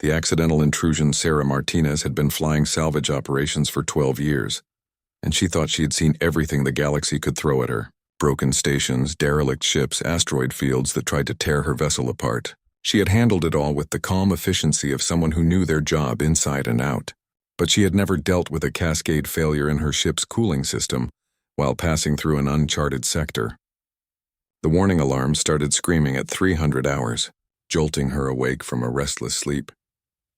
The accidental intrusion Sarah Martinez had been flying salvage operations for 12 years, and she thought she had seen everything the galaxy could throw at her. Broken stations, derelict ships, asteroid fields that tried to tear her vessel apart. She had handled it all with the calm efficiency of someone who knew their job inside and out. But she had never dealt with a cascade failure in her ship's cooling system while passing through an uncharted sector. The warning alarm started screaming at 300 hours, jolting her awake from a restless sleep.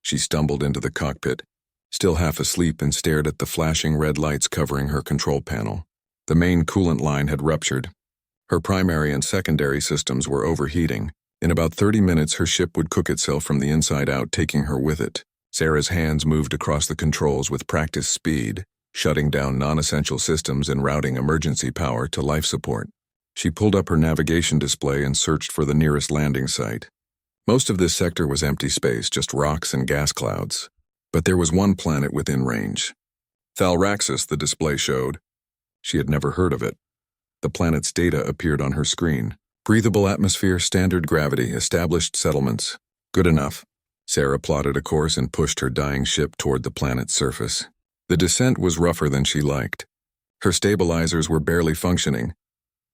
She stumbled into the cockpit, still half asleep, and stared at the flashing red lights covering her control panel. The main coolant line had ruptured. Her primary and secondary systems were overheating. In about 30 minutes, her ship would cook itself from the inside out, taking her with it. Sarah's hands moved across the controls with practiced speed, shutting down non-essential systems and routing emergency power to life support. She pulled up her navigation display and searched for the nearest landing site. Most of this sector was empty space, just rocks and gas clouds. But there was one planet within range. Thalraxis, the display showed. She had never heard of it. The planet's data appeared on her screen. Breathable atmosphere, standard gravity, established settlements. Good enough. Sarah plotted a course and pushed her dying ship toward the planet's surface. The descent was rougher than she liked. Her stabilizers were barely functioning,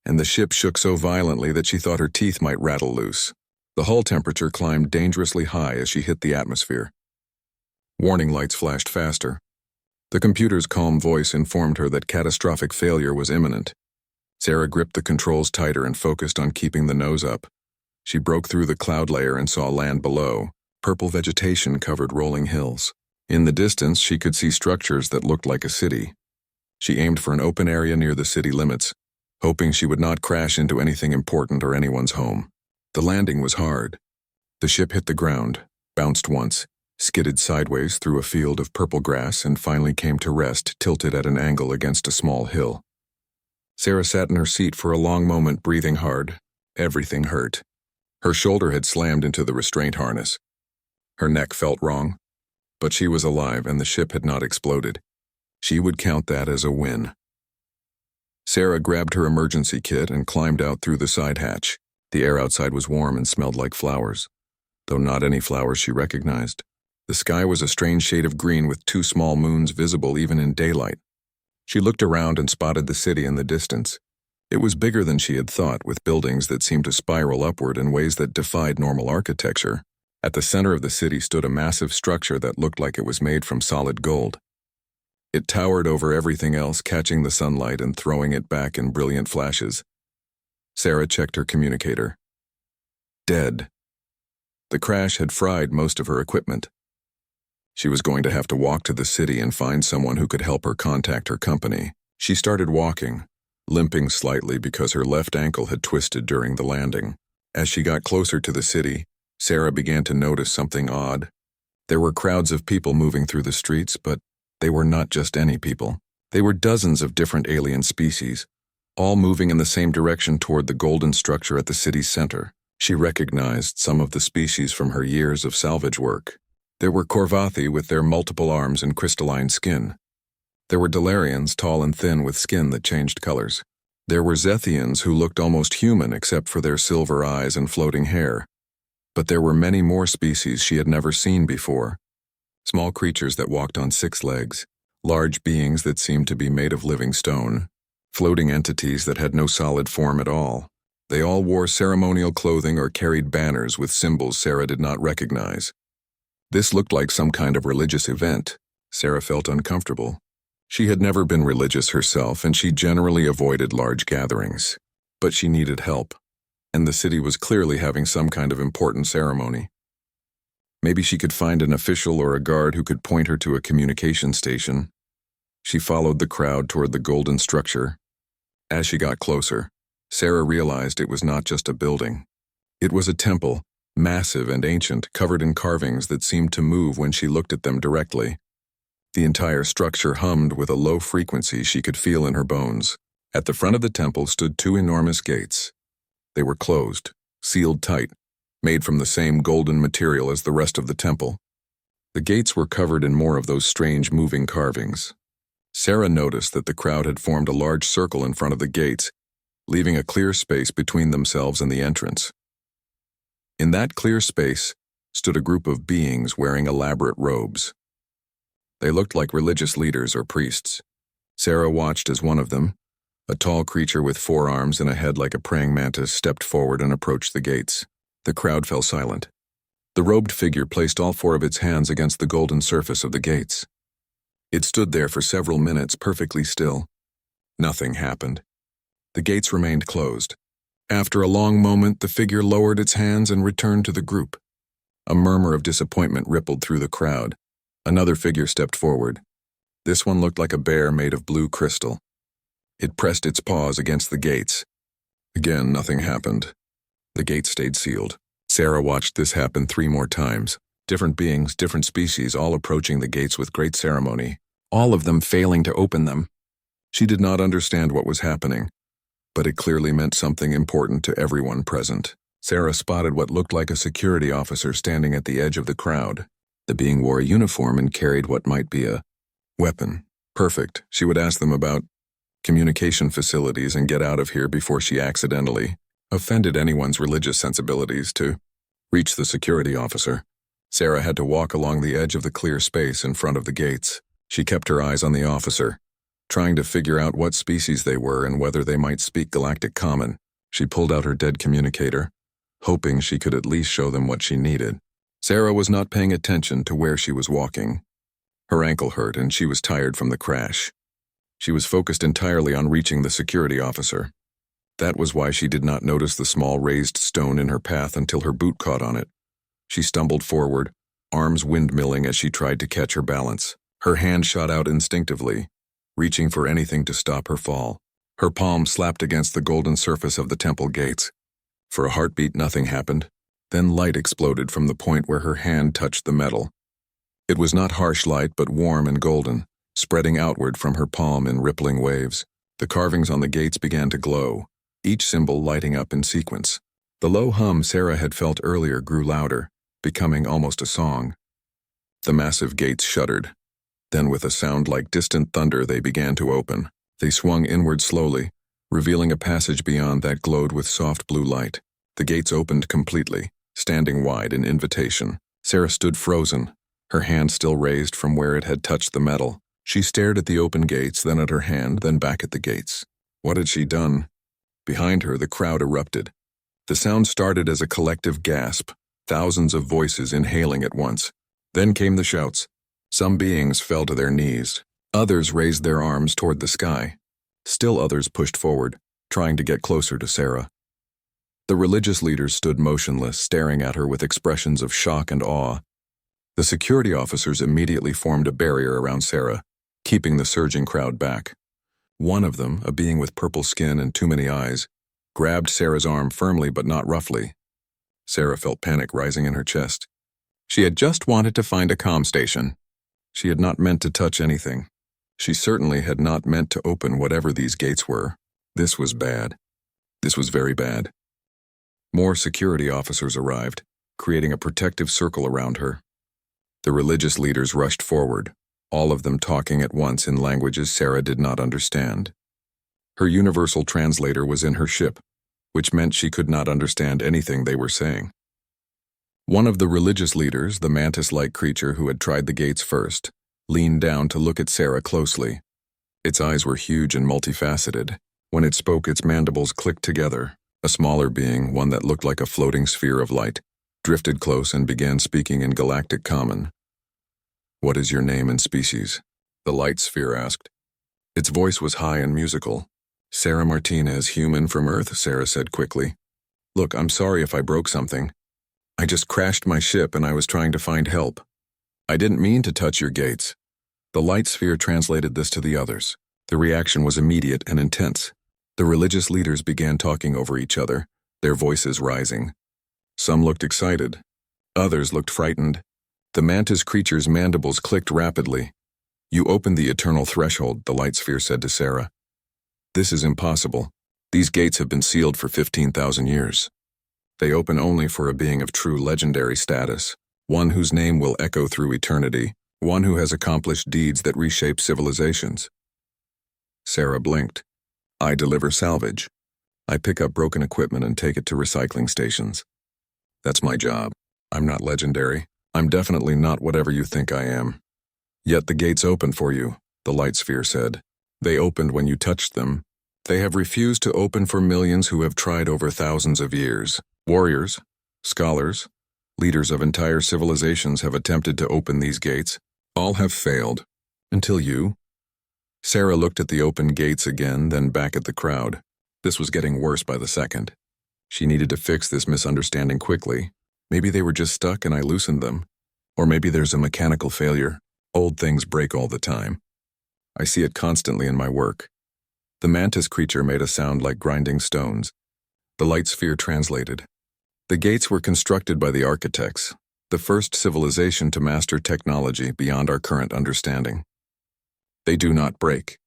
and the ship shook so violently that she thought her teeth might rattle loose. The hull temperature climbed dangerously high as she hit the atmosphere. Warning lights flashed faster. The computer's calm voice informed her that catastrophic failure was imminent. Sarah gripped the controls tighter and focused on keeping the nose up. She broke through the cloud layer and saw land below. Purple vegetation covered rolling hills. In the distance, she could see structures that looked like a city. She aimed for an open area near the city limits, hoping she would not crash into anything important or anyone's home. The landing was hard. The ship hit the ground, bounced once, skidded sideways through a field of purple grass, and finally came to rest, tilted at an angle against a small hill. Sarah sat in her seat for a long moment, breathing hard. Everything hurt. Her shoulder had slammed into the restraint harness. Her neck felt wrong, but she was alive and the ship had not exploded. She would count that as a win. Sarah grabbed her emergency kit and climbed out through the side hatch. The air outside was warm and smelled like flowers, though not any flowers she recognized. The sky was a strange shade of green with 2 small moons visible even in daylight. She looked around and spotted the city in the distance. It was bigger than she had thought, with buildings that seemed to spiral upward in ways that defied normal architecture. At the center of the city stood a massive structure that looked like it was made from solid gold. It towered over everything else, catching the sunlight and throwing it back in brilliant flashes. Sarah checked her communicator. Dead. The crash had fried most of her equipment. She was going to have to walk to the city and find someone who could help her contact her company. She started walking, limping slightly because her left ankle had twisted during the landing. As she got closer to the city, Sarah began to notice something odd. There were crowds of people moving through the streets, but they were not just any people. They were dozens of different alien species, all moving in the same direction toward the golden structure at the city's center. She recognized some of the species from her years of salvage work. There were Korvathi with their multiple arms and crystalline skin. There were Dalarians, tall and thin with skin that changed colors. There were Zethians who looked almost human except for their silver eyes and floating hair. But there were many more species she had never seen before. Small creatures that walked on 6 legs, large beings that seemed to be made of living stone, floating entities that had no solid form at all. They all wore ceremonial clothing or carried banners with symbols Sarah did not recognize. This looked like some kind of religious event. Sarah felt uncomfortable. She had never been religious herself, and she generally avoided large gatherings. But she needed help, and the city was clearly having some kind of important ceremony. Maybe she could find an official or a guard who could point her to a communication station. She followed the crowd toward the golden structure. As she got closer, Sarah realized it was not just a building. It was a temple, massive and ancient, covered in carvings that seemed to move when she looked at them directly. The entire structure hummed with a low frequency she could feel in her bones. At the front of the temple stood 2 enormous gates. They were closed, sealed tight, made from the same golden material as the rest of the temple. The gates were covered in more of those strange moving carvings. Sarah noticed that the crowd had formed a large circle in front of the gates, leaving a clear space between themselves and the entrance. In that clear space, stood a group of beings wearing elaborate robes. They looked like religious leaders or priests. Sarah watched as one of them, a tall creature with 4 arms and a head like a praying mantis, stepped forward and approached the gates. The crowd fell silent. The robed figure placed all 4 of its hands against the golden surface of the gates. It stood there for several minutes, perfectly still. Nothing happened. The gates remained closed. After a long moment, the figure lowered its hands and returned to the group. A murmur of disappointment rippled through the crowd. Another figure stepped forward. This one looked like a bear made of blue crystal. It pressed its paws against the gates. Again, nothing happened. The gates stayed sealed. Sarah watched this happen 3 more times. Different beings, different species, all approaching the gates with great ceremony, all of them failing to open them. She did not understand what was happening, but it clearly meant something important to everyone present. Sarah spotted what looked like a security officer standing at the edge of the crowd. The being wore a uniform and carried what might be a weapon. Perfect. She would ask them about communication facilities and get out of here before she accidentally offended anyone's religious sensibilities. To reach the security officer, Sarah had to walk along the edge of the clear space in front of the gates. She kept her eyes on the officer, trying to figure out what species they were and whether they might speak Galactic Common. She pulled out her dead communicator, hoping she could at least show them what she needed. Sarah was not paying attention to where she was walking. Her ankle hurt and she was tired from the crash. She was focused entirely on reaching the security officer. That was why she did not notice the small raised stone in her path until her boot caught on it. She stumbled forward, arms windmilling as she tried to catch her balance. Her hand shot out instinctively, reaching for anything to stop her fall. Her palm slapped against the golden surface of the temple gates. For a heartbeat, nothing happened. Then light exploded from the point where her hand touched the metal. It was not harsh light, but warm and golden, spreading outward from her palm in rippling waves. The carvings on the gates began to glow, each symbol lighting up in sequence. The low hum Sarah had felt earlier grew louder, becoming almost a song. The massive gates shuddered. Then with a sound like distant thunder they began to open. They swung inward slowly, revealing a passage beyond that glowed with soft blue light. The gates opened completely, standing wide in invitation. Sarah stood frozen, her hand still raised from where it had touched the metal. She stared at the open gates, then at her hand, then back at the gates. What had she done? Behind her, the crowd erupted. The sound started as a collective gasp, thousands of voices inhaling at once. Then came the shouts. Some beings fell to their knees. Others raised their arms toward the sky. Still others pushed forward, trying to get closer to Sarah. The religious leaders stood motionless, staring at her with expressions of shock and awe. The security officers immediately formed a barrier around Sarah, keeping the surging crowd back. One of them, a being with purple skin and too many eyes, grabbed Sarah's arm firmly but not roughly. Sarah felt panic rising in her chest. She had just wanted to find a comm station. She had not meant to touch anything. She certainly had not meant to open whatever these gates were. This was bad. This was very bad. More security officers arrived, creating a protective circle around her. The religious leaders rushed forward, all of them talking at once in languages Sarah did not understand. Her universal translator was in her ship, which meant she could not understand anything they were saying. One of the religious leaders, the mantis-like creature who had tried the gates first, leaned down to look at Sarah closely. Its eyes were huge and multifaceted. When it spoke, its mandibles clicked together. A smaller being, one that looked like a floating sphere of light, drifted close and began speaking in Galactic Common. "What is your name and species?" the light sphere asked. Its voice was high and musical. "Sarah Martinez, human from Earth," Sarah said quickly. "Look, I'm sorry if I broke something. I just crashed my ship and I was trying to find help. I didn't mean to touch your gates." The light sphere translated this to the others. The reaction was immediate and intense. The religious leaders began talking over each other, their voices rising. Some looked excited. Others looked frightened. The mantis creature's mandibles clicked rapidly. "You opened the eternal threshold," the light sphere said to Sarah. "This is impossible. These gates have been sealed for 15,000 years. They open only for a being of true legendary status, one whose name will echo through eternity, one who has accomplished deeds that reshape civilizations." Sarah blinked. "I deliver salvage. I pick up broken equipment and take it to recycling stations. That's my job." I'm not legendary. I'm definitely not whatever you think I am. Yet the gates open for you, the light sphere said. They opened when you touched them. They have refused to open for millions who have tried over thousands of years. Warriors, scholars, leaders of entire civilizations have attempted to open these gates. All have failed. Until you. Sarah looked at the open gates again, then back at the crowd. This was getting worse by the second. She needed to fix this misunderstanding quickly. Maybe they were just stuck and I loosened them. Or maybe there's a mechanical failure. Old things break all the time. I see it constantly in my work. The mantis creature made a sound like grinding stones. The light sphere translated. The gates were constructed by the architects, the first civilization to master technology beyond our current understanding. They do not break.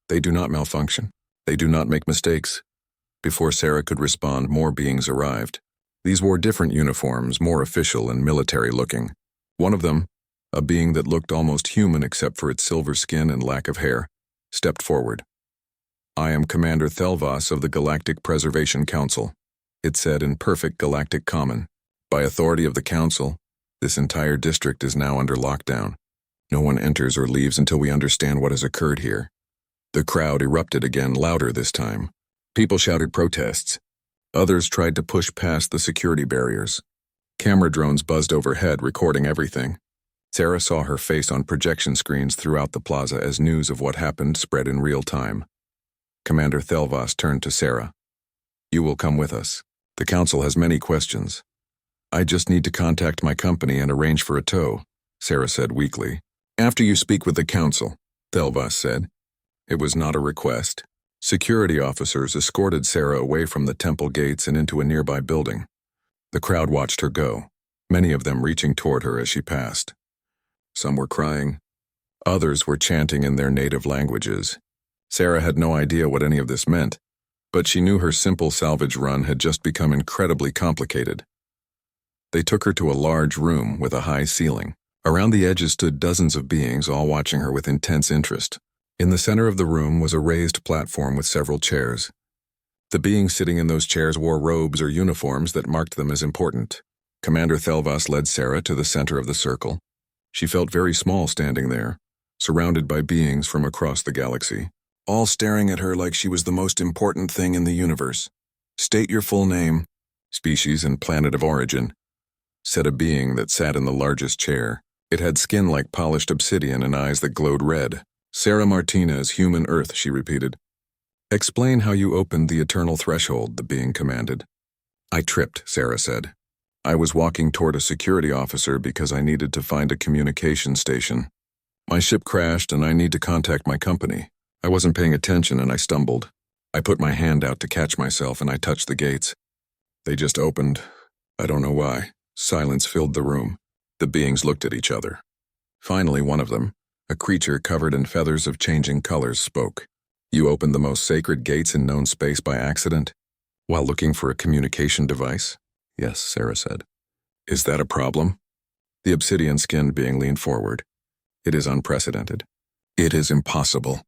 They do not malfunction. They do not make mistakes. Before Sarah could respond, more beings arrived. These wore different uniforms, more official and military-looking. One of them, a being that looked almost human except for its silver skin and lack of hair, stepped forward. I am Commander Thelvas of the Galactic Preservation Council, it said in perfect galactic common. By authority of the Council, this entire district is now under lockdown. No one enters or leaves until we understand what has occurred here. The crowd erupted again, louder this time. People shouted protests. Others tried to push past the security barriers. Camera drones buzzed overhead, recording everything. Sarah saw her face on projection screens throughout the plaza as news of what happened spread in real time. Commander Thelvas turned to Sarah. You will come with us. The council has many questions. I just need to contact my company and arrange for a tow, Sarah said weakly. After you speak with the council, Thelvas said. It was not a request. Security officers escorted Sarah away from the temple gates and into a nearby building. The crowd watched her go, many of them reaching toward her as she passed. Some were crying. Others were chanting in their native languages. Sarah had no idea what any of this meant, but she knew her simple salvage run had just become incredibly complicated. They took her to a large room with a high ceiling. Around the edges stood dozens of beings, all watching her with intense interest. In the center of the room was a raised platform with several chairs. The beings sitting in those chairs wore robes or uniforms that marked them as important. Commander Thelvas led Sarah to the center of the circle. She felt very small standing there, surrounded by beings from across the galaxy, all staring at her like she was the most important thing in the universe. State your full name, species, and planet of origin, said a being that sat in the largest chair. It had skin like polished obsidian and eyes that glowed red. Sarah Martinez, human Earth, she repeated. Explain how you opened the eternal threshold, the being commanded. I tripped, Sarah said. I was walking toward a security officer because I needed to find a communication station. My ship crashed and I need to contact my company. I wasn't paying attention and I stumbled. I put my hand out to catch myself and I touched the gates. They just opened. I don't know why. Silence filled the room. The beings looked at each other. Finally, one of them, a creature covered in feathers of changing colors, spoke. You opened the most sacred gates in known space by accident? While looking for a communication device? Yes, Sarah said. Is that a problem? The obsidian-skinned being leaned forward. It is unprecedented. It is impossible.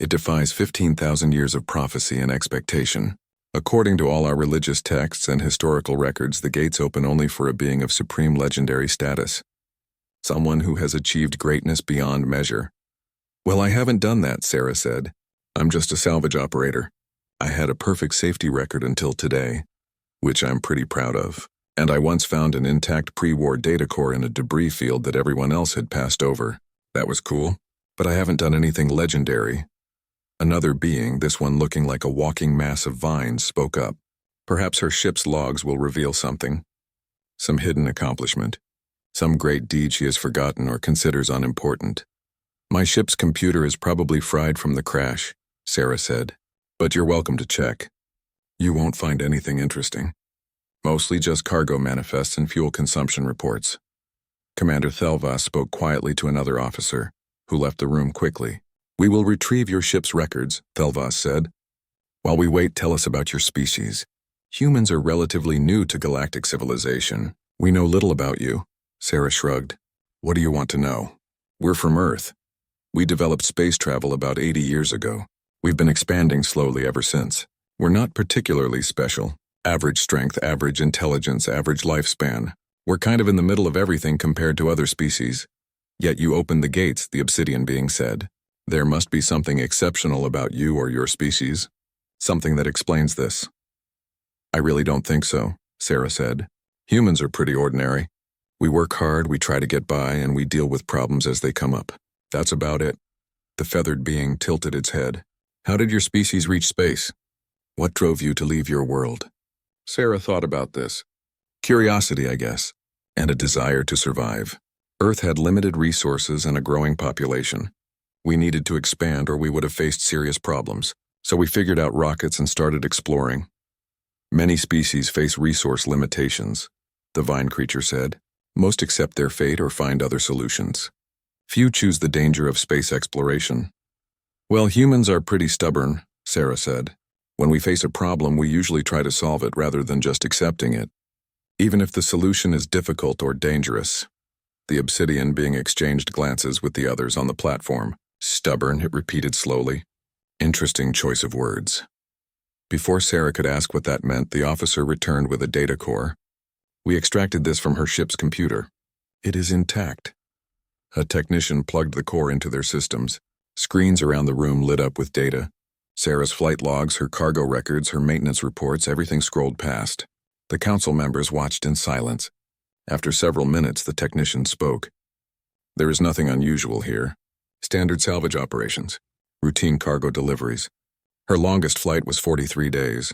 It defies 15,000 years of prophecy and expectation. According to all our religious texts and historical records, the gates open only for a being of supreme legendary status. Someone who has achieved greatness beyond measure. Well, I haven't done that, Sarah said. I'm just a salvage operator. I had a perfect safety record until today, which I'm pretty proud of. And I once found an intact pre-war data core in a debris field that everyone else had passed over. That was cool. But I haven't done anything legendary. Another being, this one looking like a walking mass of vines, spoke up. Perhaps her ship's logs will reveal something. Some hidden accomplishment. Some great deed she has forgotten or considers unimportant. My ship's computer is probably fried from the crash, Sarah said. But you're welcome to check. You won't find anything interesting. Mostly just cargo manifests and fuel consumption reports. Commander Thelvas spoke quietly to another officer, who left the room quickly. We will retrieve your ship's records, Thelvas said. While we wait, tell us about your species. Humans are relatively new to galactic civilization. We know little about you. Sarah shrugged. What do you want to know? We're from Earth. We developed space travel about 80 years ago. We've been expanding slowly ever since. We're not particularly special. Average strength, average intelligence, average lifespan. We're kind of in the middle of everything compared to other species. Yet you opened the gates, the obsidian being said. There must be something exceptional about you or your species. Something that explains this. I really don't think so, Sarah said. Humans are pretty ordinary. We work hard, we try to get by, and we deal with problems as they come up. That's about it. The feathered being tilted its head. How did your species reach space? What drove you to leave your world? Sarah thought about this. Curiosity, I guess, and a desire to survive. Earth had limited resources and a growing population. We needed to expand or we would have faced serious problems, so we figured out rockets and started exploring. Many species face resource limitations, the vine creature said. Most accept their fate or find other solutions. Few choose the danger of space exploration. Well, humans are pretty stubborn, Sarah said. When we face a problem, we usually try to solve it rather than just accepting it, even if the solution is difficult or dangerous. The obsidian being exchanged glances with the others on the platform. Stubborn, it repeated slowly. Interesting choice of words. Before Sarah could ask what that meant, the officer returned with a data core. We extracted this from her ship's computer. It is intact. A technician plugged the core into their systems. Screens around the room lit up with data. Sarah's flight logs, her cargo records, her maintenance reports, everything scrolled past. The council members watched in silence. After several minutes, the technician spoke. There is nothing unusual here. Standard salvage operations. Routine cargo deliveries. Her longest flight was 43 days.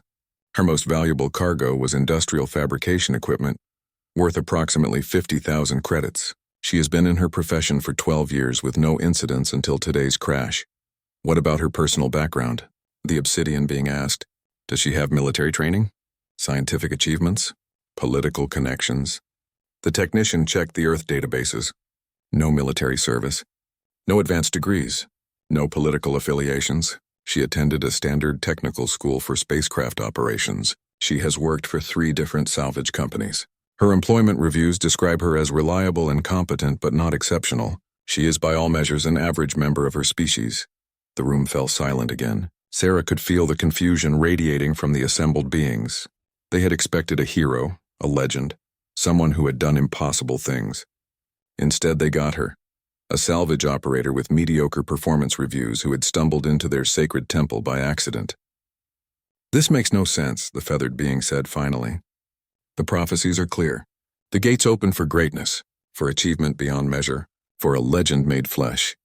Her most valuable cargo was industrial fabrication equipment, worth approximately 50,000 credits. She has been in her profession for 12 years with no incidents until today's crash. What about her personal background? The obsidian being asked. Does she have military training? Scientific achievements? Political connections? The technician checked the Earth databases. No military service. No advanced degrees. No political affiliations. She attended a standard technical school for spacecraft operations. She has worked for 3 different salvage companies. Her employment reviews describe her as reliable and competent but not exceptional. She is by all measures an average member of her species. The room fell silent again. Sarah could feel the confusion radiating from the assembled beings. They had expected a hero, a legend, someone who had done impossible things. Instead, they got her. A salvage operator with mediocre performance reviews who had stumbled into their sacred temple by accident. This makes no sense, the feathered being said finally. The prophecies are clear. The gates open for greatness, for achievement beyond measure, for a legend made flesh.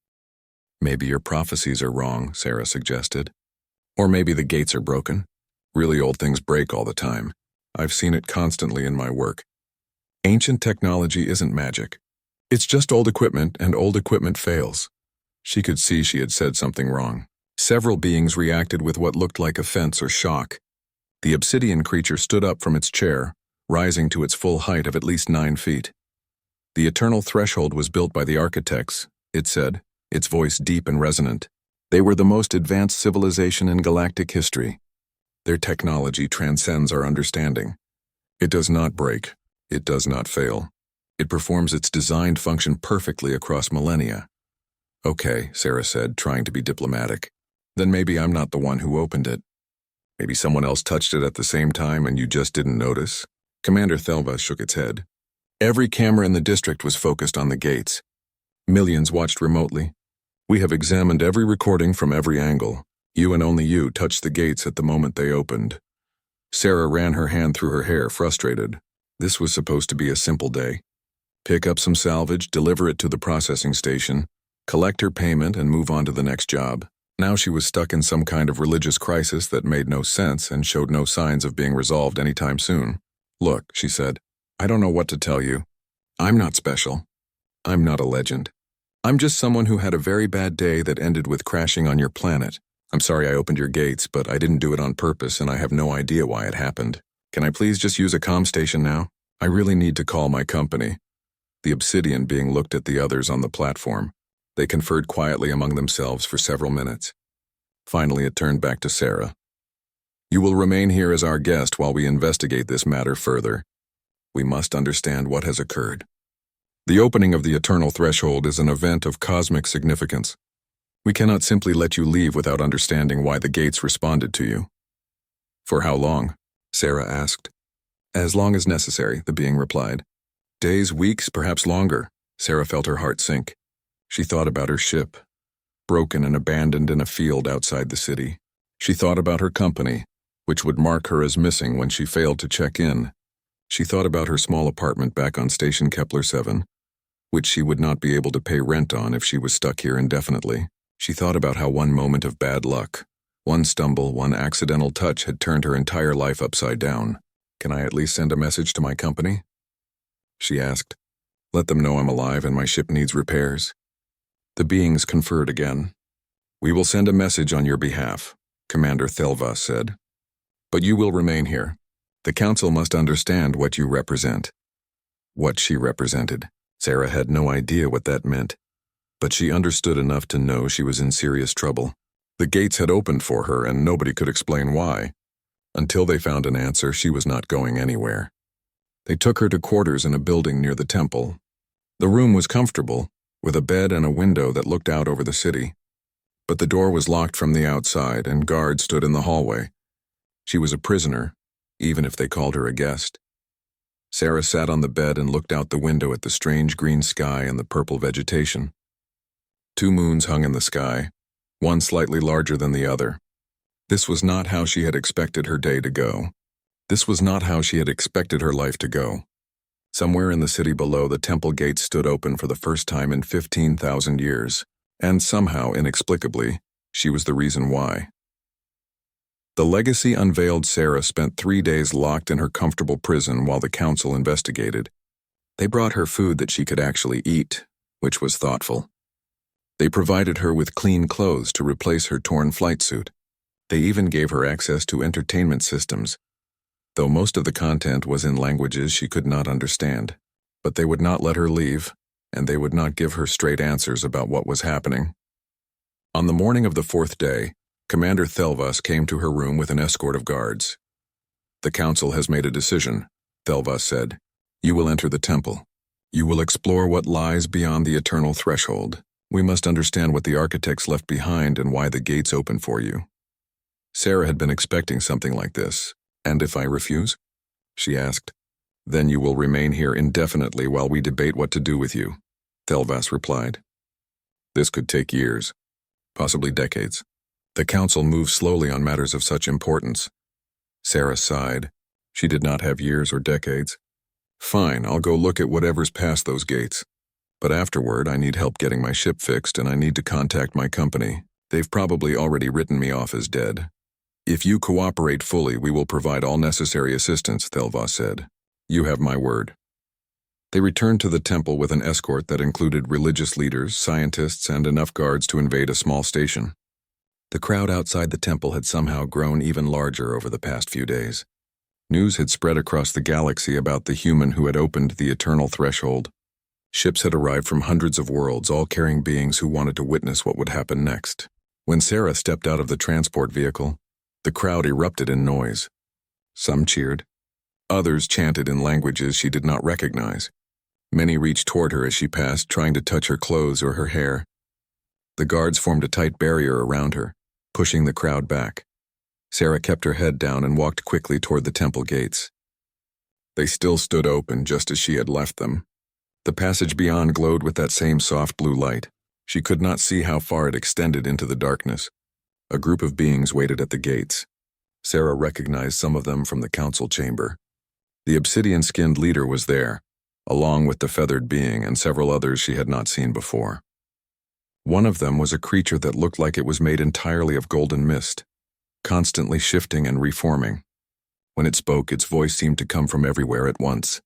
Maybe your prophecies are wrong, Sarah suggested. Or maybe the gates are broken. Really old things break all the time. I've seen it constantly in my work. Ancient technology isn't magic. It's just old equipment, and old equipment fails. She could see she had said something wrong. Several beings reacted with what looked like offense or shock. The obsidian creature stood up from its chair, rising to its full height of at least 9 feet. The eternal threshold was built by the architects, it said, its voice deep and resonant. They were the most advanced civilization in galactic history. Their technology transcends our understanding. It does not break. It does not fail. It performs its designed function perfectly across millennia. Okay, Sarah said, trying to be diplomatic. Then maybe I'm not the one who opened it. Maybe someone else touched it at the same time and you just didn't notice? Commander Thelva shook its head. Every camera in the district was focused on the gates. Millions watched remotely. We have examined every recording from every angle. You and only you touched the gates at the moment they opened. Sarah ran her hand through her hair, frustrated. This was supposed to be a simple day. Pick up some salvage, deliver it to the processing station, collect her payment, and move on to the next job. Now she was stuck in some kind of religious crisis that made no sense and showed no signs of being resolved anytime soon. Look, she said, I don't know what to tell you. I'm not special. I'm not a legend. I'm just someone who had a very bad day that ended with crashing on your planet. I'm sorry I opened your gates, but I didn't do it on purpose and I have no idea why it happened. Can I please just use a comm station now? I really need to call my company. The obsidian being looked at the others on the platform. They conferred quietly among themselves for several minutes. Finally, it turned back to Sarah. You will remain here as our guest while we investigate this matter further. We must understand what has occurred. The opening of the eternal threshold is an event of cosmic significance. We cannot simply let you leave without understanding why the gates responded to you. For how long? Sarah asked. As long as necessary, the being replied. Days, weeks, perhaps longer. Sarah felt her heart sink. She thought about her ship, broken and abandoned in a field outside the city. She thought about her company, which would mark her as missing when she failed to check in. She thought about her small apartment back on Station Kepler 7, which she would not be able to pay rent on if she was stuck here indefinitely. She thought about how one moment of bad luck, one stumble, one accidental touch had turned her entire life upside down. "Can I at least send a message to my company?" she asked. "Let them know I'm alive and my ship needs repairs." The beings conferred again. "We will send a message on your behalf," Commander Thelva said. "But you will remain here. The Council must understand what you represent." What she represented. Sarah had no idea what that meant, but she understood enough to know she was in serious trouble. The gates had opened for her and nobody could explain why. Until they found an answer, she was not going anywhere. They took her to quarters in a building near the temple. The room was comfortable, with a bed and a window that looked out over the city. But the door was locked from the outside and guards stood in the hallway. She was a prisoner, even if they called her a guest. Sarah sat on the bed and looked out the window at the strange green sky and the purple vegetation. 2 moons hung in the sky, one slightly larger than the other. This was not how she had expected her day to go. This was not how she had expected her life to go. Somewhere in the city below, the temple gates stood open for the first time in 15,000 years, and somehow, inexplicably, she was the reason why. The legacy unveiled. Sarah spent 3 days locked in her comfortable prison while the council investigated. They brought her food that she could actually eat, which was thoughtful. They provided her with clean clothes to replace her torn flight suit. They even gave her access to entertainment systems, though most of the content was in languages she could not understand. But they would not let her leave, and they would not give her straight answers about what was happening. On the morning of the 4th day, Commander Thelvas came to her room with an escort of guards. "The council has made a decision," Thelvas said. "You will enter the temple. You will explore what lies beyond the eternal threshold. We must understand what the architects left behind and why the gates open for you." Sarah had been expecting something like this. "And if I refuse?" she asked. "Then you will remain here indefinitely while we debate what to do with you," Thelvas replied. "This could take years, possibly decades. The council moves slowly on matters of such importance." Sarah sighed. She did not have years or decades. "Fine, I'll go look at whatever's past those gates. But afterward, I need help getting my ship fixed and I need to contact my company. They've probably already written me off as dead." "If you cooperate fully, we will provide all necessary assistance," Thelva said. "You have my word." They returned to the temple with an escort that included religious leaders, scientists, and enough guards to invade a small station. The crowd outside the temple had somehow grown even larger over the past few days. News had spread across the galaxy about the human who had opened the eternal threshold. Ships had arrived from hundreds of worlds, all carrying beings who wanted to witness what would happen next. When Sarah stepped out of the transport vehicle, the crowd erupted in noise. Some cheered. Others chanted in languages she did not recognize. Many reached toward her as she passed, trying to touch her clothes or her hair. The guards formed a tight barrier around her, pushing the crowd back. Sarah kept her head down and walked quickly toward the temple gates. They still stood open just as she had left them. The passage beyond glowed with that same soft blue light. She could not see how far it extended into the darkness. A group of beings waited at the gates. Sarah recognized some of them from the council chamber. The obsidian-skinned leader was there, along with the feathered being and several others she had not seen before. One of them was a creature that looked like it was made entirely of golden mist, constantly shifting and reforming. When it spoke, its voice seemed to come from everywhere at once.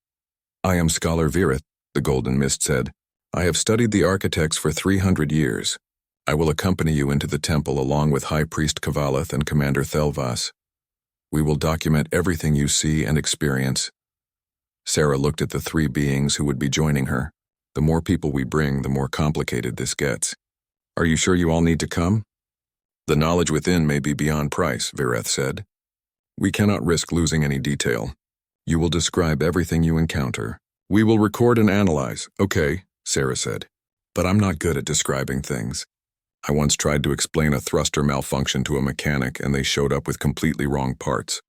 "I am Scholar Virith," the golden mist said. "I have studied the architects for 300 years. I will accompany you into the temple along with High Priest Kavalith and Commander Thelvas. We will document everything you see and experience." Sarah looked at the 3 beings who would be joining her. "The more people we bring, the more complicated this gets. Are you sure you all need to come?" "The knowledge within may be beyond price," Virith said. "We cannot risk losing any detail. You will describe everything you encounter. We will record and analyze." "Okay," Sarah said. "But I'm not good at describing things. I once tried to explain a thruster malfunction to a mechanic and they showed up with completely wrong parts."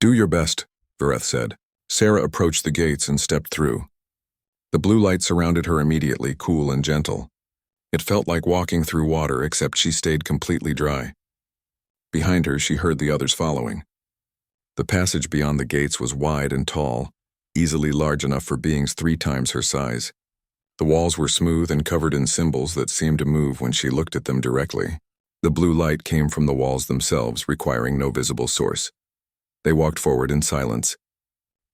"Do your best," Virith said. Sarah approached the gates and stepped through. The blue light surrounded her immediately, cool and gentle. It felt like walking through water, except she stayed completely dry. Behind her, she heard the others following. The passage beyond the gates was wide and tall, easily large enough for beings 3 times her size. The walls were smooth and covered in symbols that seemed to move when she looked at them directly. The blue light came from the walls themselves, requiring no visible source. They walked forward in silence.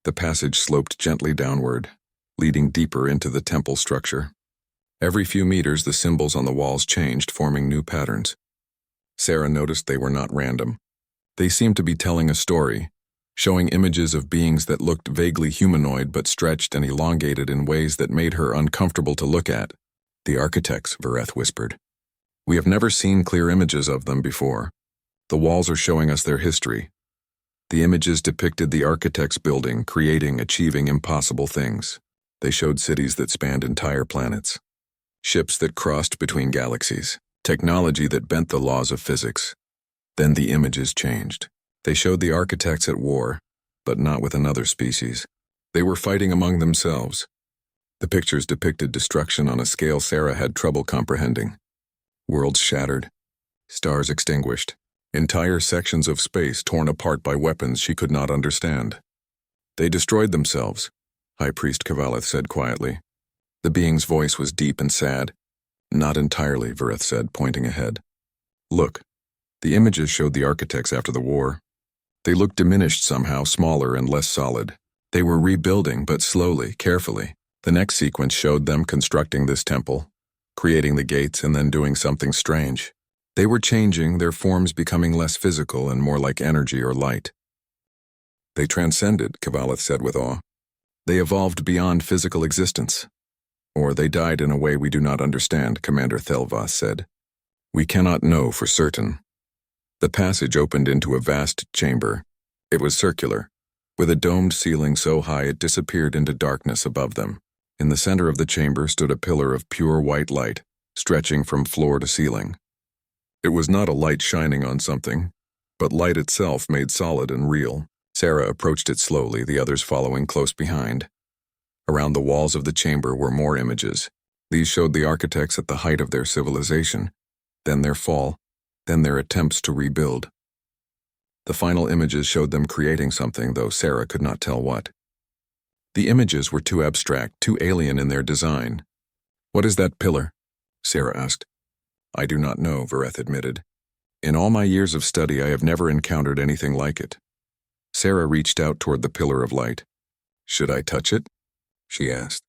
The passage sloped gently downward, leading deeper into the temple structure. Every few meters, the symbols on the walls changed, forming new patterns. Sarah noticed they were not random. They seemed to be telling a story, showing images of beings that looked vaguely humanoid but stretched and elongated in ways that made her uncomfortable to look at. "The architects," Vereth whispered. "We have never seen clear images of them before. The walls are showing us their history." The images depicted the architects building, creating, achieving impossible things. They showed cities that spanned entire planets, ships that crossed between galaxies, technology that bent the laws of physics. Then the images changed. They showed the architects at war, but not with another species. They were fighting among themselves. The pictures depicted destruction on a scale Sarah had trouble comprehending. Worlds shattered, stars extinguished, entire sections of space torn apart by weapons she could not understand. "They destroyed themselves," High Priest Kavalith said quietly. The being's voice was deep and sad. "Not entirely," Vereth said, pointing ahead. "Look, the images showed the architects after the war. They looked diminished somehow, smaller and less solid. They were rebuilding, but slowly, carefully. The next sequence showed them constructing this temple, creating the gates, and then doing something strange. They were changing, their forms becoming less physical and more like energy or light. They transcended," Kavalith said with awe. "They evolved beyond physical existence. Or they died in a way we do not understand," Commander Thelvas said. "We cannot know for certain." The passage opened into a vast chamber. It was circular, with a domed ceiling so high it disappeared into darkness above them. In the center of the chamber stood a pillar of pure white light, stretching from floor to ceiling. It was not a light shining on something, but light itself made solid and real. Sarah approached it slowly, the others following close behind. Around the walls of the chamber were more images. These showed the architects at the height of their civilization, then their fall, then their attempts to rebuild. The final images showed them creating something, though Sarah could not tell what. The images were too abstract, too alien in their design. "What is that pillar?" Sarah asked. "I do not know," Vereth admitted. "In all my years of study, I have never encountered anything like it." Sarah reached out toward the pillar of light. "Should I touch it?" she asked.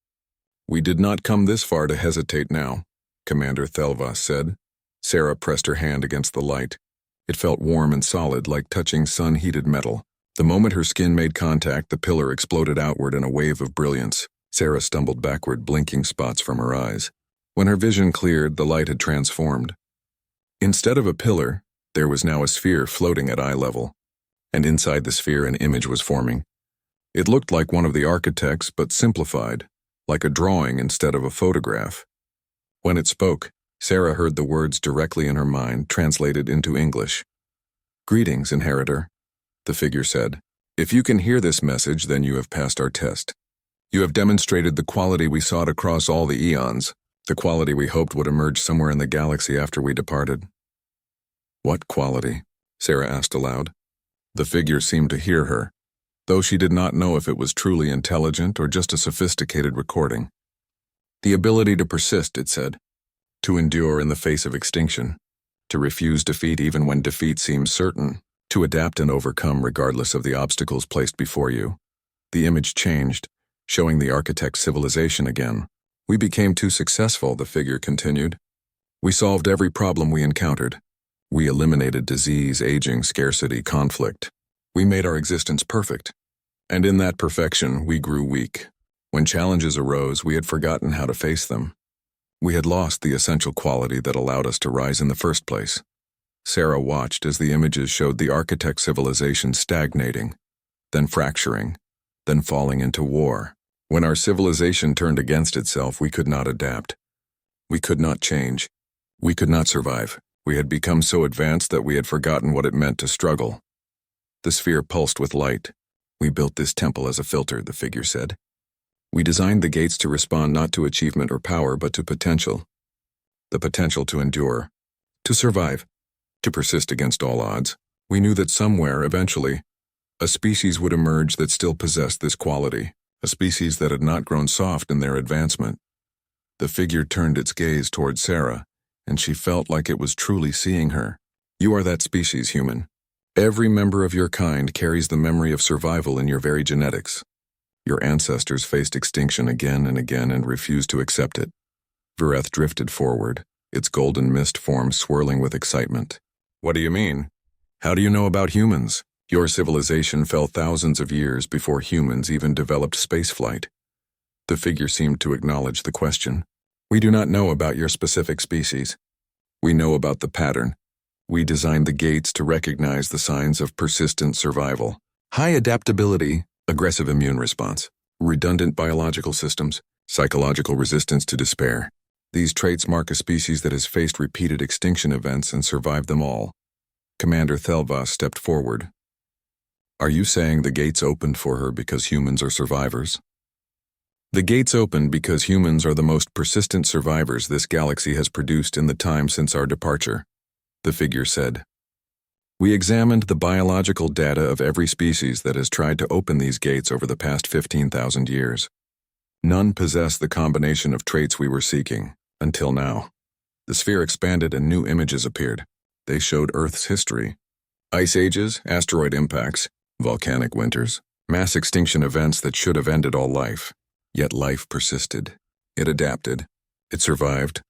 "We did not come this far to hesitate now," Commander Thelvas said. Sarah pressed her hand against the light. It felt warm and solid, like touching sun-heated metal. The moment her skin made contact, the pillar exploded outward in a wave of brilliance. Sarah stumbled backward, blinking spots from her eyes. When her vision cleared, the light had transformed. Instead of a pillar, there was now a sphere floating at eye level, and inside the sphere an image was forming. It looked like one of the architects, but simplified, like a drawing instead of a photograph. When it spoke, Sarah heard the words directly in her mind, translated into English. "Greetings, Inheritor," the figure said. "If you can hear this message, then you have passed our test. You have demonstrated the quality we sought across all the eons, the quality we hoped would emerge somewhere in the galaxy after we departed." "What quality?" Sarah asked aloud. The figure seemed to hear her, though she did not know if it was truly intelligent or just a sophisticated recording. "The ability to persist," it said. "To endure in the face of extinction. To refuse defeat even when defeat seems certain. To adapt and overcome regardless of the obstacles placed before you." The image changed, showing the architect's civilization again. "We became too successful," the figure continued. "We solved every problem we encountered. We eliminated disease, aging, scarcity, conflict. We made our existence perfect. And in that perfection, we grew weak. When challenges arose, we had forgotten how to face them. We had lost the essential quality that allowed us to rise in the first place." Sarah watched as the images showed the architect's civilization stagnating, then fracturing, then falling into war. When our civilization turned against itself, we could not adapt. We could not change. We could not survive. We had become so advanced that we had forgotten what it meant to struggle. The sphere pulsed with light. "We built this temple as a filter," the figure said. We designed the gates to respond not to achievement or power, but to potential. The potential to endure, to survive, to persist against all odds. We knew that somewhere, eventually, a species would emerge that still possessed this quality, a species that had not grown soft in their advancement. The figure turned its gaze toward Sarah, and she felt like it was truly seeing her. You are that species, human. Every member of your kind carries the memory of survival in your very genetics. Your ancestors faced extinction again and again and refused to accept it. Vireth drifted forward, its golden mist form swirling with excitement. What do you mean? How do you know about humans? Your civilization fell thousands of years before humans even developed spaceflight. The figure seemed to acknowledge the question. We do not know about your specific species. We know about the pattern. We designed the gates to recognize the signs of persistent survival. High adaptability, aggressive immune response, redundant biological systems, psychological resistance to despair. These traits mark a species that has faced repeated extinction events and survived them all. Commander Thelvas stepped forward. Are you saying the gates opened for her because humans are survivors? The gates opened because humans are the most persistent survivors this galaxy has produced in the time since our departure, the figure said. We examined the biological data of every species that has tried to open these gates over the past 15,000 years. None possess the combination of traits we were seeking, until now. The sphere expanded and new images appeared. They showed Earth's history. Ice ages, asteroid impacts, volcanic winters, mass extinction events that should have ended all life. Yet life persisted. It adapted. It survived.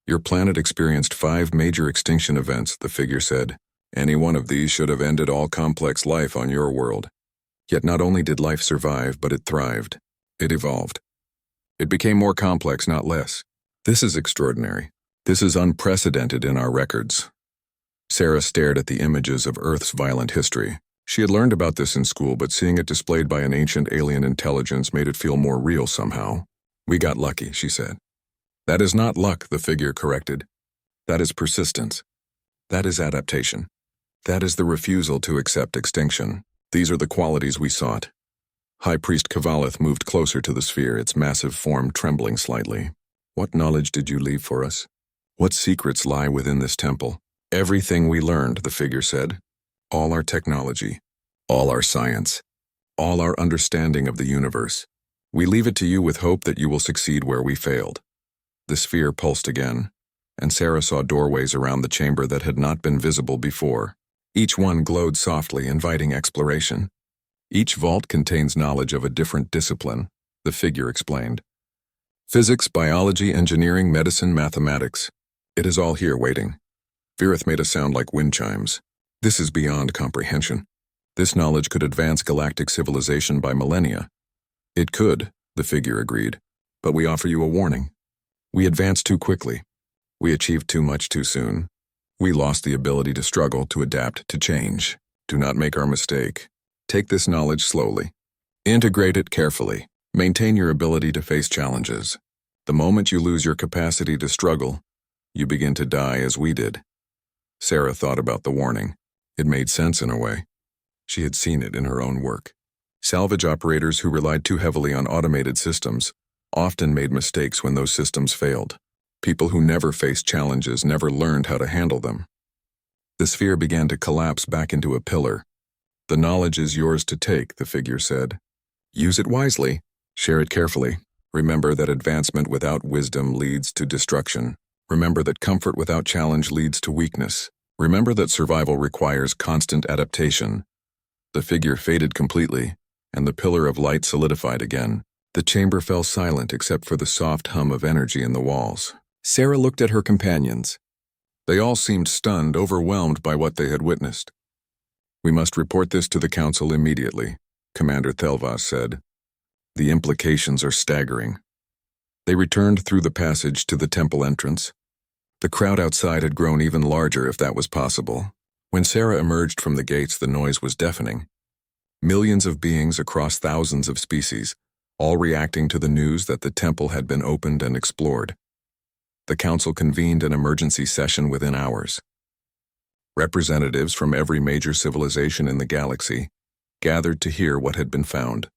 Your planet experienced 5 major extinction events, the figure said. Any one of these should have ended all complex life on your world. Yet not only did life survive, but it thrived. It evolved. It became more complex, not less. This is extraordinary. This is unprecedented in our records. Sarah stared at the images of Earth's violent history. She had learned about this in school, but seeing it displayed by an ancient alien intelligence made it feel more real somehow. We got lucky, she said. That is not luck, the figure corrected. That is persistence. That is adaptation. That is the refusal to accept extinction. These are the qualities we sought. High Priest Kavalith moved closer to the sphere, its massive form trembling slightly. What knowledge did you leave for us? What secrets lie within this temple? Everything we learned, the figure said. All our technology, all our science, all our understanding of the universe. We leave it to you with hope that you will succeed where we failed. The sphere pulsed again, and Sarah saw doorways around the chamber that had not been visible before. Each one glowed softly, inviting exploration. Each vault contains knowledge of a different discipline, the figure explained. Physics, biology, engineering, medicine, mathematics. It is all here waiting. Vireth made a sound like wind chimes. This is beyond comprehension. This knowledge could advance galactic civilization by millennia. It could, the figure agreed, but we offer you a warning. We advanced too quickly. We achieved too much too soon. We lost the ability to struggle, to adapt, to change. Do not make our mistake. Take this knowledge slowly. Integrate it carefully. Maintain your ability to face challenges. The moment you lose your capacity to struggle, you begin to die as we did. Sarah thought about the warning. It made sense in a way. She had seen it in her own work. Salvage operators who relied too heavily on automated systems often made mistakes when those systems failed. People who never faced challenges never learned how to handle them. The sphere began to collapse back into a pillar. The knowledge is yours to take, the figure said. Use it wisely. Share it carefully. Remember that advancement without wisdom leads to destruction. Remember that comfort without challenge leads to weakness. Remember that survival requires constant adaptation. The figure faded completely, and the pillar of light solidified again. The chamber fell silent except for the soft hum of energy in the walls. Sarah looked at her companions. They all seemed stunned, overwhelmed by what they had witnessed. We must report this to the council immediately, Commander Thelvas said. The implications are staggering. They returned through the passage to the temple entrance. The crowd outside had grown even larger, if that was possible. When Sarah emerged from the gates, the noise was deafening. Millions of beings across thousands of species, all reacting to the news that the temple had been opened and explored. The council convened an emergency session within hours. Representatives from every major civilization in the galaxy gathered to hear what had been found.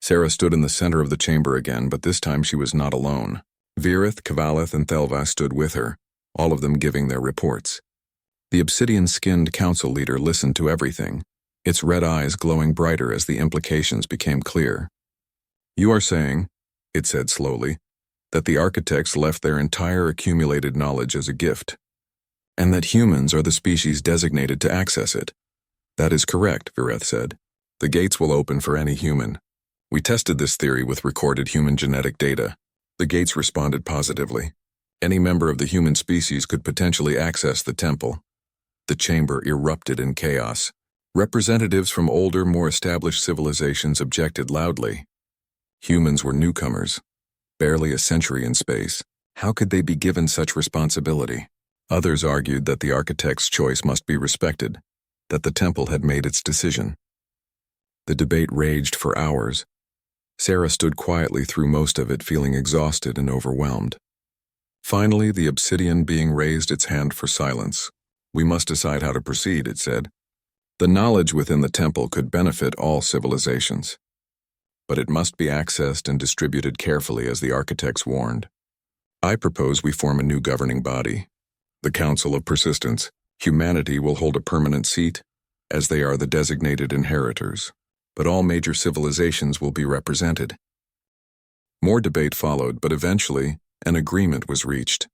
Sarah stood in the center of the chamber again, but this time she was not alone. Virith, Kavalith, and Thelva stood with her, all of them giving their reports. The obsidian-skinned council leader listened to everything, its red eyes glowing brighter as the implications became clear. "You are saying," it said slowly, "that the architects left their entire accumulated knowledge as a gift, and that humans are the species designated to access it." "That is correct," Virith said. "The gates will open for any human. We tested this theory with recorded human genetic data. The gates responded positively. Any member of the human species could potentially access the temple." The chamber erupted in chaos. Representatives from older, more established civilizations objected loudly. Humans were newcomers, barely a century in space. How could they be given such responsibility? Others argued that the architect's choice must be respected, that the temple had made its decision. The debate raged for hours. Sarah stood quietly through most of it, feeling exhausted and overwhelmed. Finally, the obsidian being raised its hand for silence. "We must decide how to proceed," it said. "The knowledge within the temple could benefit all civilizations, but it must be accessed and distributed carefully, as the architects warned. I propose we form a new governing body, the Council of Persistence. Humanity will hold a permanent seat, as they are the designated inheritors, but all major civilizations will be represented." More debate followed, but eventually, an agreement was reached.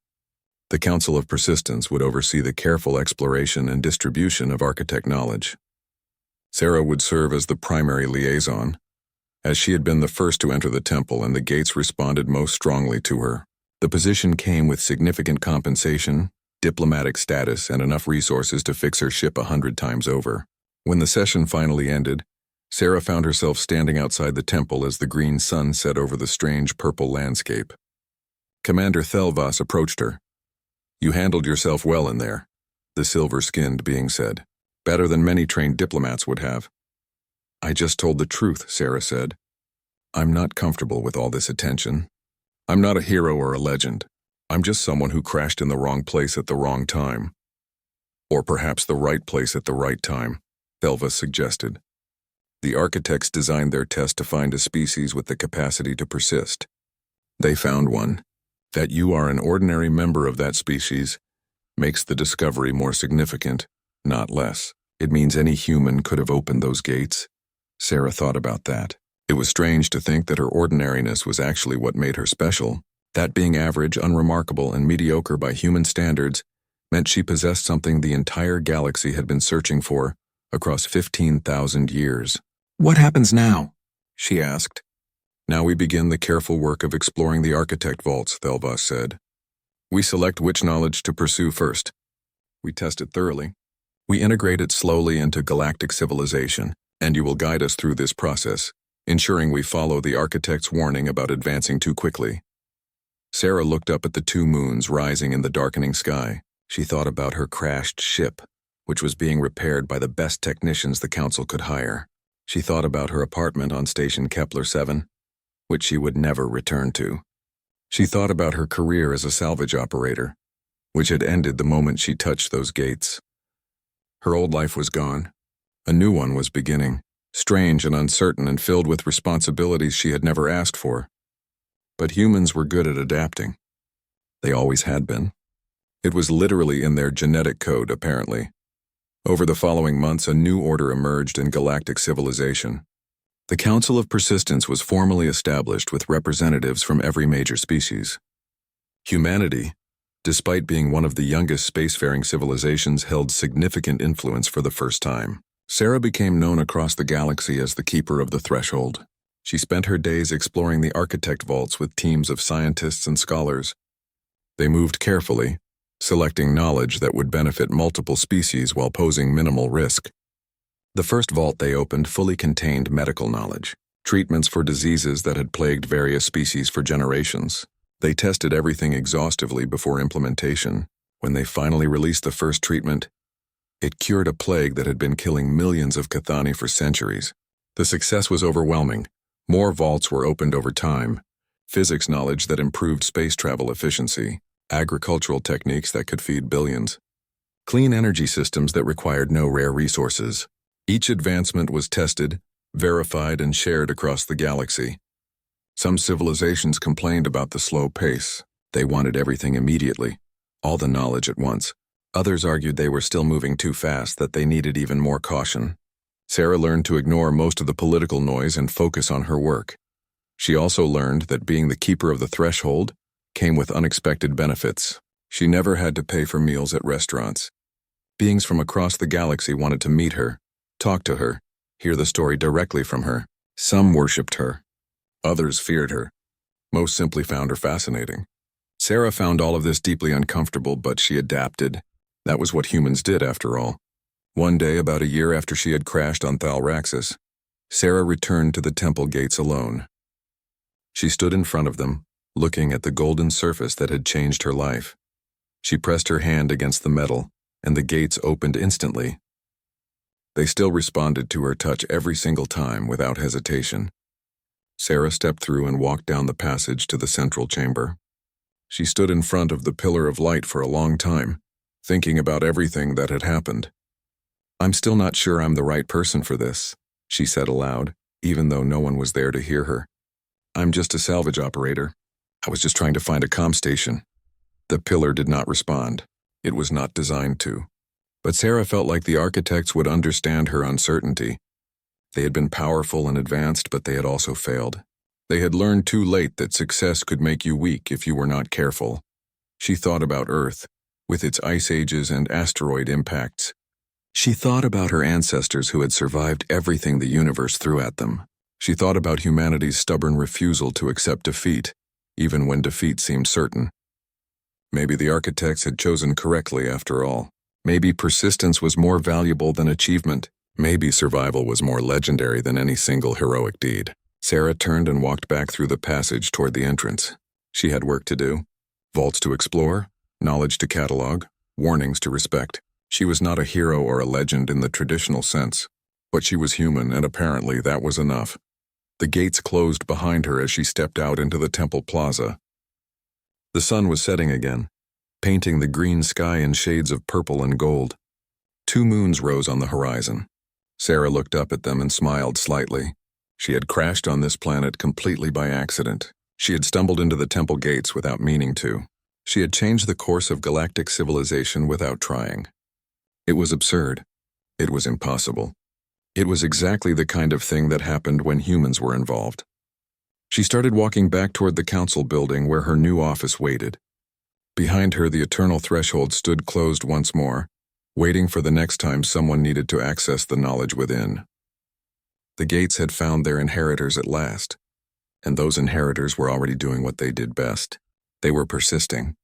The Council of Persistence would oversee the careful exploration and distribution of architect knowledge. Sarah would serve as the primary liaison, as she had been the first to enter the temple and the gates responded most strongly to her. The position came with significant compensation, diplomatic status, and enough resources to fix her ship 100 times over. When the session finally ended, Sarah found herself standing outside the temple as the green sun set over the strange purple landscape. Commander Thelvas approached her. "You handled yourself well in there," the silver-skinned being said. "Better than many trained diplomats would have." "I just told the truth," Sarah said. "I'm not comfortable with all this attention. I'm not a hero or a legend. I'm just someone who crashed in the wrong place at the wrong time. Or perhaps the right place at the right time," Thelva suggested. "The architects designed their test to find a species with the capacity to persist. They found one. That you are an ordinary member of that species makes the discovery more significant, not less. It means any human could have opened those gates." Sarah thought about that. It was strange to think that her ordinariness was actually what made her special. That being average, unremarkable, and mediocre by human standards meant she possessed something the entire galaxy had been searching for across 15,000 years. "What happens now?" she asked. "Now we begin the careful work of exploring the architect vaults," Thelvas said. "We select which knowledge to pursue first. We test it thoroughly. We integrate it slowly into galactic civilization, and you will guide us through this process, ensuring we follow the architect's warning about advancing too quickly." Sarah looked up at the 2 moons rising in the darkening sky. She thought about her crashed ship, which was being repaired by the best technicians the Council could hire. She thought about her apartment on Station Kepler 7, which she would never return to. She thought about her career as a salvage operator, which had ended the moment she touched those gates. Her old life was gone. A new one was beginning, strange and uncertain and filled with responsibilities she had never asked for. But humans were good at adapting. They always had been. It was literally in their genetic code, apparently. Over the following months, a new order emerged in galactic civilization. The Council of Persistence was formally established with representatives from every major species. Humanity, despite being one of the youngest spacefaring civilizations, held significant influence for the first time. Sarah became known across the galaxy as the Keeper of the Threshold. She spent her days exploring the architect vaults with teams of scientists and scholars. They moved carefully, selecting knowledge that would benefit multiple species while posing minimal risk. The first vault they opened fully contained medical knowledge, treatments for diseases that had plagued various species for generations. They tested everything exhaustively before implementation. When they finally released the first treatment, it cured a plague that had been killing millions of Cathani for centuries. The success was overwhelming. More vaults were opened over time, physics knowledge that improved space travel efficiency, agricultural techniques that could feed billions, clean energy systems that required no rare resources. Each advancement was tested, verified and shared across the galaxy. Some civilizations complained about the slow pace. They wanted everything immediately, all the knowledge at once. Others argued they were still moving too fast, that they needed even more caution. Sarah learned to ignore most of the political noise and focus on her work. She also learned that being the keeper of the threshold came with unexpected benefits. She never had to pay for meals at restaurants. Beings from across the galaxy wanted to meet her, talk to her, hear the story directly from her. Some worshipped her. Others feared her. Most simply found her fascinating. Sarah found all of this deeply uncomfortable, but she adapted. That was what humans did, after all. One day, about a year after she had crashed on Thalraxis, Sarah returned to the temple gates alone. She stood in front of them, looking at the golden surface that had changed her life. She pressed her hand against the metal, and the gates opened instantly. They still responded to her touch every single time without hesitation. Sarah stepped through and walked down the passage to the central chamber. She stood in front of the pillar of light for a long time, thinking about everything that had happened. "I'm still not sure I'm the right person for this," she said aloud, even though no one was there to hear her. "I'm just a salvage operator. I was just trying to find a comm station." The pillar did not respond. It was not designed to. But Sarah felt like the architects would understand her uncertainty. They had been powerful and advanced, but they had also failed. They had learned too late that success could make you weak if you were not careful. She thought about Earth, with its ice ages and asteroid impacts. She thought about her ancestors who had survived everything the universe threw at them. She thought about humanity's stubborn refusal to accept defeat, even when defeat seemed certain. Maybe the architects had chosen correctly after all. Maybe persistence was more valuable than achievement. Maybe survival was more legendary than any single heroic deed. Sarah turned and walked back through the passage toward the entrance. She had work to do. Vaults to explore, knowledge to catalog, warnings to respect. She was not a hero or a legend in the traditional sense, but she was human, and apparently that was enough. The gates closed behind her as she stepped out into the temple plaza. The sun was setting again, painting the green sky in shades of purple and gold. 2 moons rose on the horizon. Sarah looked up at them and smiled slightly. She had crashed on this planet completely by accident. She had stumbled into the temple gates without meaning to. She had changed the course of galactic civilization without trying. It was absurd. It was impossible. It was exactly the kind of thing that happened when humans were involved. She started walking back toward the council building where her new office waited. Behind her, the eternal threshold stood closed once more, waiting for the next time someone needed to access the knowledge within. The gates had found their inheritors at last, and those inheritors were already doing what they did best. They were persisting.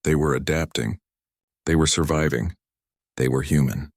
They were adapting. They were surviving. They were human.